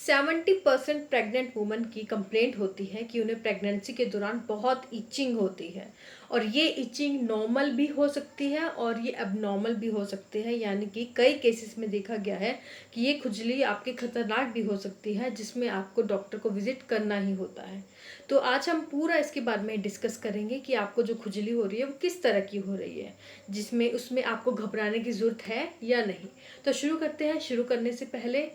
70% pregnant woman की complaint होती है कि उन्हें प्रेगनेंसी के दौरान बहुत इचिंग होती है। और ये इचिंग नॉर्मल भी हो सकती है और ये अबनॉर्मल भी हो सकती है, यानी कि कई केसेस में देखा गया है कि ये खुजली आपके खतरनाक भी हो सकती है, जिसमें आपको डॉक्टर को विजिट करना ही होता है। तो आज हम पूरा इसके बारे में डिस्कस करेंगे कि आपको जो खुजली हो रही है वो किस तरह की हो रही है, जिसमें उसमें आपको घबराने की ज़रूरत है या नहीं। तो शुरू करते हैं। शुरू करने से पहले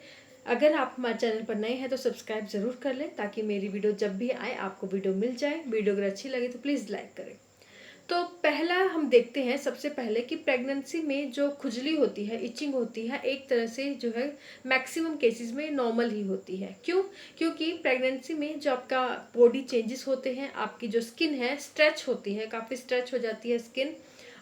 अगर आप हमारे चैनल पर नए हैं तो सब्सक्राइब ज़रूर कर लें, ताकि मेरी वीडियो जब भी आए आपको वीडियो मिल जाए। वीडियो अगर अच्छी लगे तो प्लीज़ लाइक करें। तो पहला हम देखते हैं सबसे पहले कि प्रेगनेंसी में जो खुजली होती है, इचिंग होती है, एक तरह से जो है मैक्सिमम केसेस में नॉर्मल ही होती है। क्यों? क्योंकि प्रेगनेंसी में जो आपका बॉडी चेंजेस होते हैं, आपकी जो स्किन है स्ट्रेच होती है, काफ़ी स्ट्रेच हो जाती है स्किन।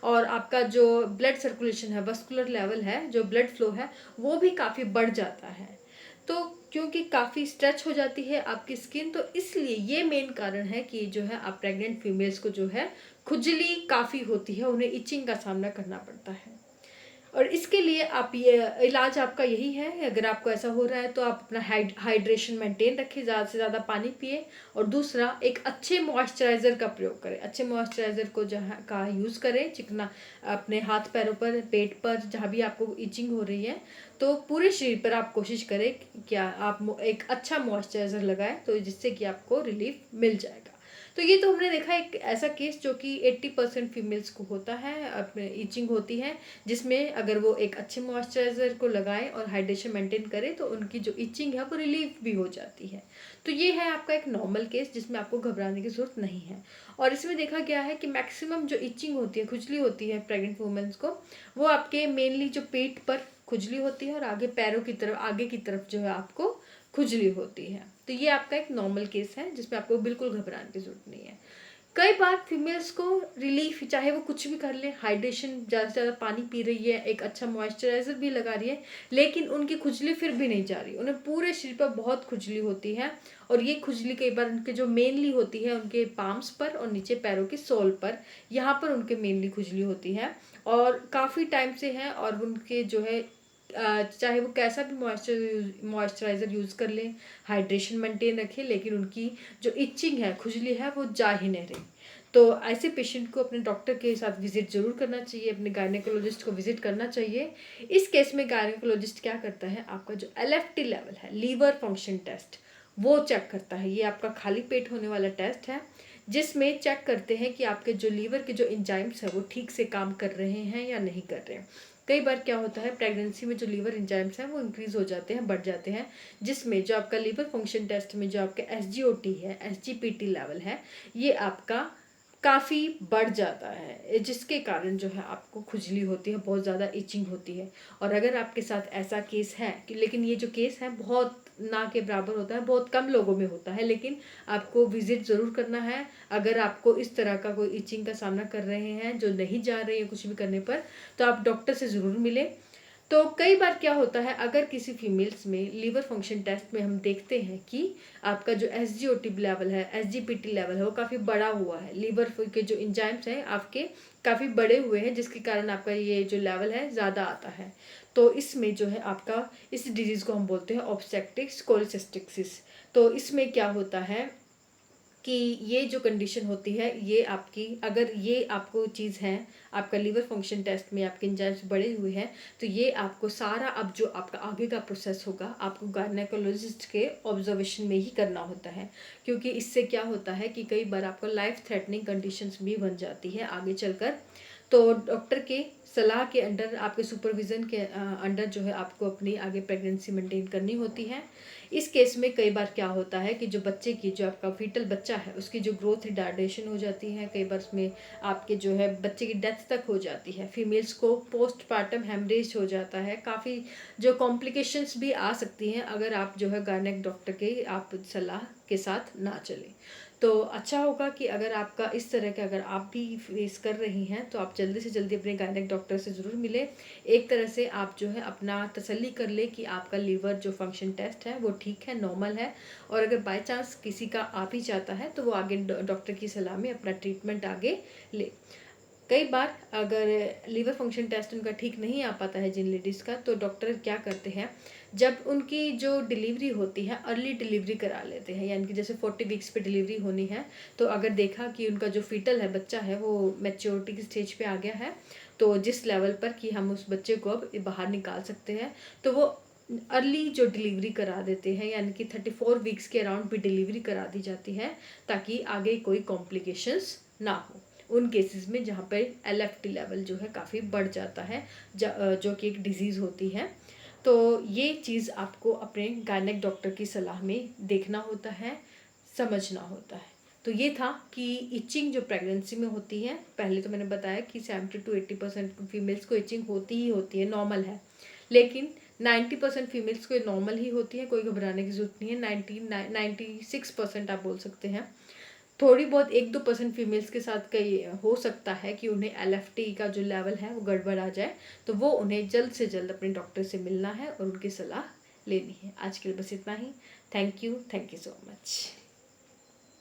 और आपका जो ब्लड सर्कुलेशन है, वस्कुलर लेवल है, जो ब्लड फ्लो है, वो भी काफ़ी बढ़ जाता है। तो क्योंकि काफ़ी स्ट्रेच हो जाती है आपकी स्किन, तो इसलिए ये मेन कारण है कि जो है आप प्रेग्नेंट फीमेल्स को जो है खुजली काफ़ी होती है, उन्हें इचिंग का सामना करना पड़ता है। और इसके लिए आप ये इलाज आपका यही है, अगर आपको ऐसा हो रहा है तो आप अपना हाइड्रेशन मेंटेन रखें, ज़्यादा से ज़्यादा पानी पिए। और दूसरा, एक अच्छे मॉइस्चराइज़र का प्रयोग करें। अच्छे मॉइस्चराइज़र को जहाँ का यूज़ करें, चिकना अपने हाथ पैरों पर, पेट पर, जहाँ भी आपको इचिंग हो रही है, तो पूरे शरीर पर आप कोशिश करें कि क्या आप एक अच्छा मॉइस्चराइज़र लगाएं, तो जिससे कि आपको रिलीफ मिल जाएगा। तो ये तो हमने देखा एक ऐसा केस जो कि 80% फीमेल्स को होता है, अपने इचिंग होती है, जिसमें अगर वो एक अच्छे मॉइस्चराइज़र को लगाएं और हाइड्रेशन मेंटेन करें तो उनकी जो इचिंग है वो रिलीफ भी हो जाती है। तो ये है आपका एक नॉर्मल केस, जिसमें आपको घबराने की ज़रूरत नहीं है। और इसमें देखा गया है कि मैक्सिमम जो इचिंग होती है, खुजली होती है प्रेग्नेंट वुमेन्स को, वो आपके मेनली जो पेट पर खुजली होती है और आगे पैरों की तरफ, आगे की तरफ जो है आपको खुजली होती है। तो ये आपका एक नॉर्मल केस है, जिसमें आपको बिल्कुल घबराने की जरूरत नहीं है। कई बार फीमेल्स को रिलीफ, चाहे वो कुछ भी कर ले, हाइड्रेशन ज़्यादा से ज़्यादा पानी पी रही है, एक अच्छा मॉइस्चराइज़र भी लगा रही है, लेकिन उनकी खुजली फिर भी नहीं जा रही, उन्हें पूरे शरीर पर बहुत खुजली होती है। और ये खुजली कई बार उनके जो मेनली होती है उनके पाम्स पर और नीचे पैरों के सोल पर, यहाँ पर उनके मेनली खुजली होती है और काफ़ी टाइम से है। और उनके जो है चाहे वो कैसा भी मॉइस्चराइज़र यूज़ कर लें, हाइड्रेशन मेंटेन रखें, लेकिन उनकी जो इचिंग है, खुजली है, वो जा ही नहीं रही। तो ऐसे पेशेंट को अपने डॉक्टर के साथ विजिट जरूर करना चाहिए, अपने गायनेकोलॉजिस्ट को विजिट करना चाहिए। इस केस में गायनेकोलॉजिस्ट क्या करता है, आपका जो LFT लेवल है, लीवर फंक्शन टेस्ट, वो चेक करता है। ये आपका खाली पेट होने वाला टेस्ट है, जिसमें चेक करते हैं कि आपके जो लीवर के जो एंजाइम्स है वो ठीक से काम कर रहे हैं या नहीं कर रहे हैं। कई बार क्या होता है, प्रेगनेंसी में जो लीवर एंजाइम्स हैं वो इंक्रीज हो जाते हैं, बढ़ जाते हैं, जिसमें जो आपका लीवर फंक्शन टेस्ट में जो आपका SGOT है, SGPT लेवल है, ये आपका काफ़ी बढ़ जाता है, जिसके कारण जो है आपको खुजली होती है, बहुत ज़्यादा इचिंग होती है। और अगर आपके साथ ऐसा केस है कि, लेकिन ये जो केस है बहुत ना के बराबर होता है, बहुत कम लोगों में होता है, लेकिन आपको विजिट ज़रूर करना है। अगर आपको इस तरह का कोई इचिंग का सामना कर रहे हैं जो नहीं जा रही है कुछ भी करने पर, तो आप डॉक्टर से ज़रूर मिलें। तो कई बार क्या होता है, अगर किसी फीमेल्स में लीवर फंक्शन टेस्ट में हम देखते हैं कि आपका जो SGOT लेवल है, SGPT लेवल है, वो काफ़ी बड़ा हुआ है, लीवर के जो एंजाइम्स हैं आपके काफ़ी बड़े हुए हैं, जिसके कारण आपका ये जो लेवल है ज़्यादा आता है। तो इसमें जो है आपका, इस डिजीज़ को हम बोलते हैं ऑब्स्टेट्रिक कोलिसिस्टिक्सिस। तो इसमें क्या होता है कि ये जो कंडीशन होती है, ये आपकी, अगर ये आपको चीज़ है, आपका लीवर फंक्शन टेस्ट में आपके एंजाइम्स बढ़े हुए हैं, तो ये आपको सारा, अब जो आपका आगे का प्रोसेस होगा, आपको गायनेकोलॉजिस्ट के ऑब्जर्वेशन में ही करना होता है। क्योंकि इससे क्या होता है कि कई बार आपको लाइफ थ्रेटनिंग कंडीशंस भी बन जाती है आगे चलकर। तो डॉक्टर के सलाह के अंडर, आपके सुपरविज़न के अंडर जो है आपको अपनी आगे प्रेगनेंसी मेंटेन करनी होती है। इस केस में कई बार क्या होता है कि जो बच्चे की, जो आपका फीटल बच्चा है, उसकी जो ग्रोथ रिटार्डेशन हो जाती है, कई बार उसमें आपके जो है बच्चे की डेथ तक हो जाती है। फीमेल्स को पोस्टपार्टम हेमरेज हो जाता है, काफ़ी जो कॉम्प्लिकेशंस भी आ सकती हैं अगर आप जो है गायनेक डॉक्टर के आप सलाह के साथ ना चलें। तो अच्छा होगा कि अगर आपका इस तरह के, अगर आप भी फेस कर रही हैं, तो आप जल्दी से जल्दी अपने गायनेक डॉक्टर से ज़रूर मिलें। एक तरह से आप जो है अपना तसल्ली कर ले कि आपका लीवर जो फंक्शन टेस्ट है वो ठीक है, नॉर्मल है। और अगर बाय चांस किसी का आ भी जाता है, तो वो आगे डॉक्टर की सलाह में अपना ट्रीटमेंट आगे ले। कई बार अगर लीवर फंक्शन टेस्ट उनका ठीक नहीं आ पाता है जिन लेडीज़ का, तो डॉक्टर क्या करते हैं, जब उनकी जो डिलीवरी होती है अर्ली डिलीवरी करा लेते हैं, यानी कि जैसे 40 वीक्स पे डिलीवरी होनी है, तो अगर देखा कि उनका जो फीटल है, बच्चा है, वो मैच्योरिटी की स्टेज पे आ गया है, तो जिस लेवल पर कि हम उस बच्चे को अब बाहर निकाल सकते हैं, तो वो अर्ली जो डिलीवरी करा देते हैं, यानी कि 34 वीक्स के अराउंड भी डिलीवरी करा दी जाती है, ताकि आगे कोई कॉम्प्लिकेशंस ना हो उन केसेस में जहाँ पर LFT लेवल जो है काफ़ी बढ़ जाता है, जो कि एक डिजीज़ होती है। तो ये चीज़ आपको अपने गायनेक डॉक्टर की सलाह में देखना होता है, समझना होता है। तो ये था कि इचिंग जो प्रेगनेंसी में होती है, पहले तो मैंने बताया कि 70 to 80% फीमेल्स को इचिंग होती ही होती है, नॉर्मल है, लेकिन 90% फीमेल्स को नॉर्मल ही होती है, कोई घबराने की जरूरत नहीं है। 96% आप बोल सकते हैं। थोड़ी बहुत 1-2% फीमेल्स के साथ कई हो सकता है कि उन्हें LFT का जो लेवल है वो गड़बड़ आ जाए, तो वो उन्हें जल्द से जल्द अपने डॉक्टर से मिलना है और उनकी सलाह लेनी है। आज के लिए बस इतना ही। Thank you so much.